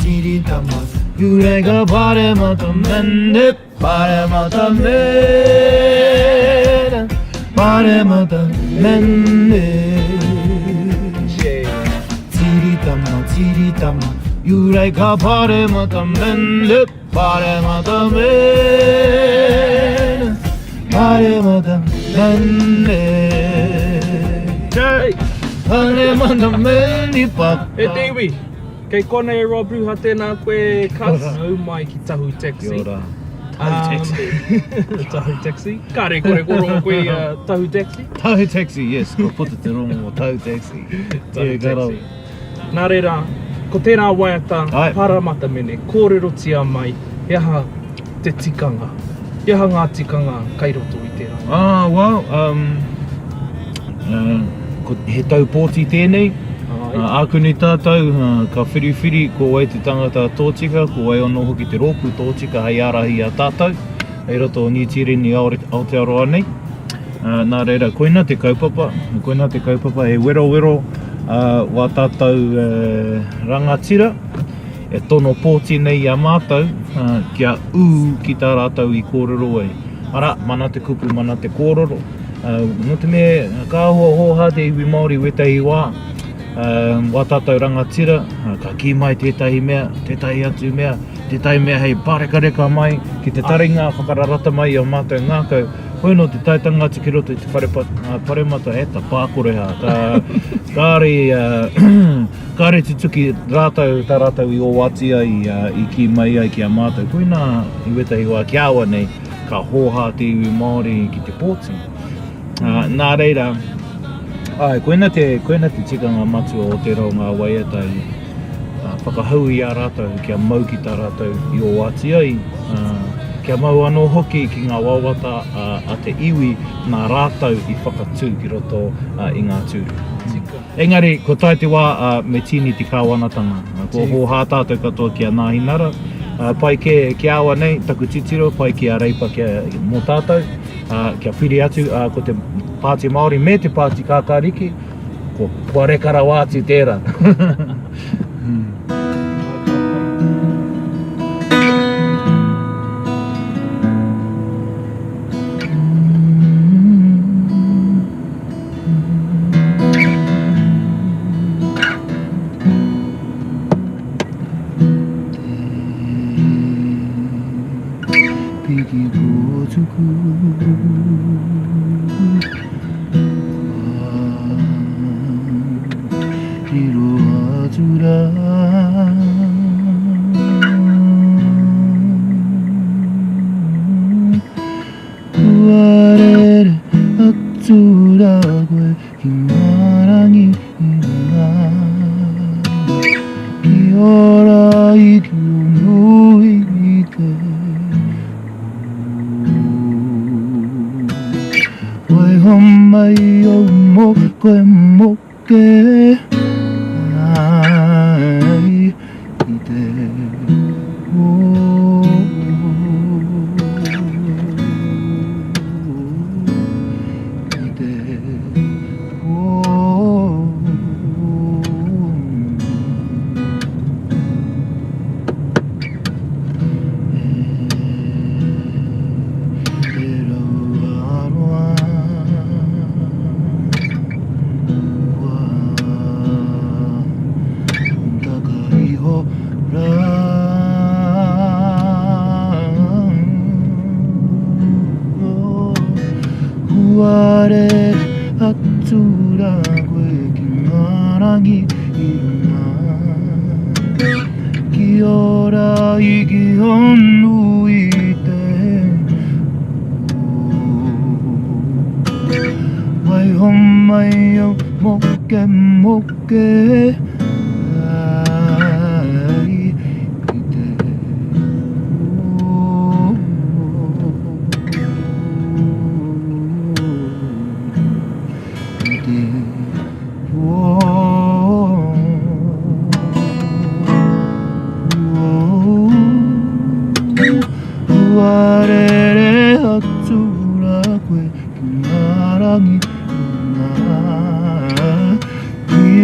지리다마 유래가 바래마던 맨내 바래마던 맨 바래마던 맨내 지리다마 유래가 바래마던 맨내 바래마던 맨 바래마던 맨내 바래마던 맨이 빠 E Tiwi, kei kona e Robru ha tēnā koe kas au mai ki Tahu Taxi. Yora Tahu Taxi. Kare kore koro koe Tahu Taxi. Tahu Taxi, yes, ko puta te rongo o Tahu Taxi. Tahu Taxi. Nā reira, ko tēnā waiata paramata mene, kōrero tia mai, iaha te tikanga. Iaha ngā tikanga kai roto i tērā. Well, ko he tau pōti tēnei. Aku ni tātou, ka whiriwhiri ko wai te tangata tōtika, ko wai ono hoki te rōpū tōtika hei arahi a tātou, hei roto o Nītireni Aotearoa nei. Nā reira, koina te kaupapa, he wero wā tātou rangatira, e tono pōti nei a mātou, kia ki tā rātou i kōrero e. Ara, mana te kupu, mana te kōrero. No te me, ka hoha te iwi Māori wetahi wā, wā tātou rangatira, ka ki mai tētahi mea, tētahi atu mea, tētahi mea hei pārekareka mai, ki te taringa whakararata mai o mātou ngākau. Hoi no te taitanga atu ki roto i te wharemata e ta pākoreha, kāre te tuki rātou, tā rātou i o watia i ki mai ai ki a mātou. Koina i wetahi wā ki awa nei, ka hoha te iwi Māori ki te pōti. Nā reira, koina te tikanga matua o te rau ngā waiatai, whakahau i a rātou, kia mau ki tā rātou i o wati ai, kia mau anō hoki ki ngā wawata a te iwi nā rātou i whakatū ki roto i ngā tūru. Engari, ko tai te wā me tini te kāwanatanga, ko hōhā tātou katoa ki a Nāhinara, pai ke awa nei, taku titiro, pai ki a reipa mō tātou, kia whiri atu ko te Pāti Māori me te Pāti Kākāriki, ko rekara wāti tērā.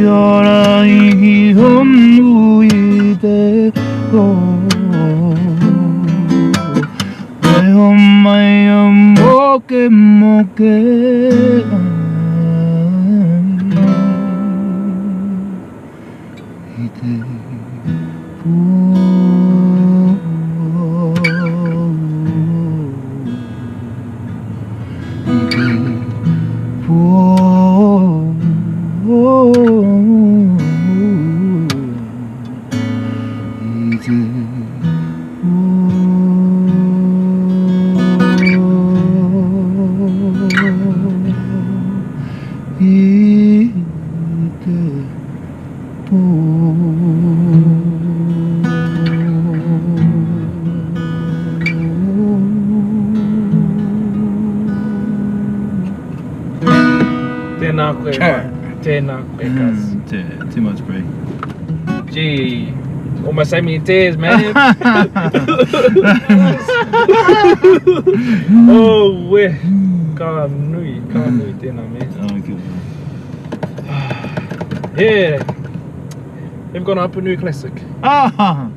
ora i honu i te o e o mai o moke moke i te Too much break. Gee, almost so many tears, man. Oh, we. Ka nui tēnā, man. Oh, good. Yeah. They've got an Upper Nui Classic. Ah!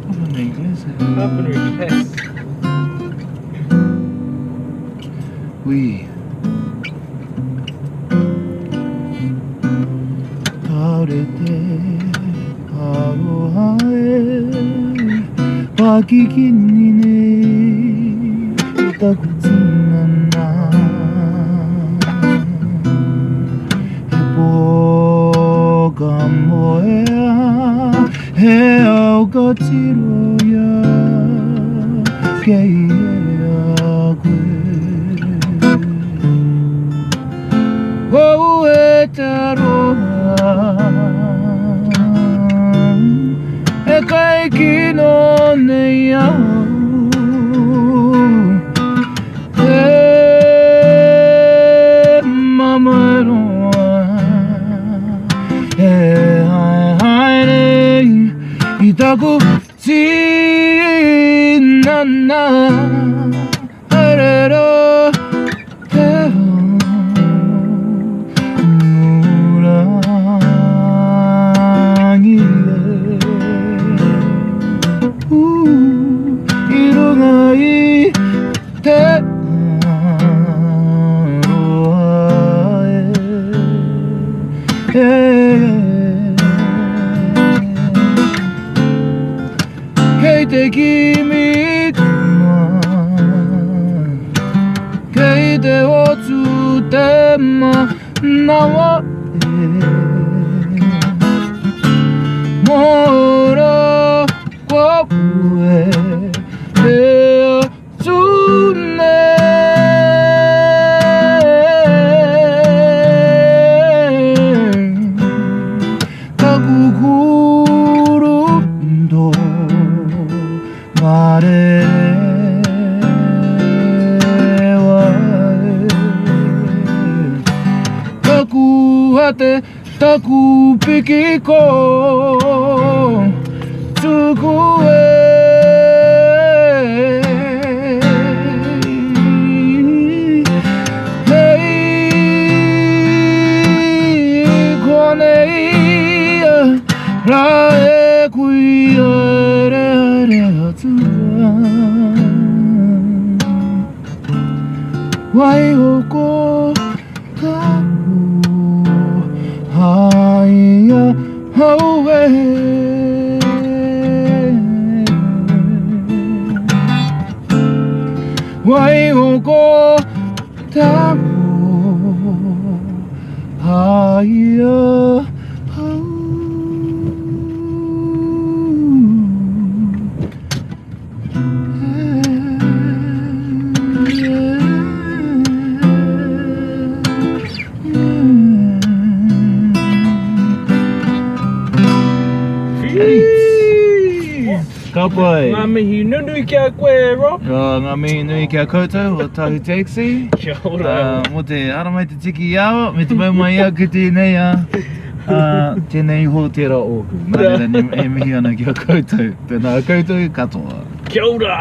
Upper Nui Classic. Upper Nui Classic. Oui. Tarete aroha e pakikini ne itakutsuna he poka moea he aukatiro ya kei e koe o e taroha e kai kino nei au e mamaroa e hai nei i taku tinana arero te Kei te kimi tuma Kei te otu te manawa Mora kwa pue te atune Te taku piki ko tuku hei konei rae kui are atua wai oko Haya hawe Wai oko tamu Haya Kapai. Ngā mihi nunu kia koe, Rob. Ngā mihi nui kia koutou o Tahu Taxi. Kia ora. Mo te aramai te tiki iao, me te mau mai au ki tēnei tēnei ho tērā ōku. Nā reira e mihi ana kia koutou. Tēnā koutou katoa. Kia ora.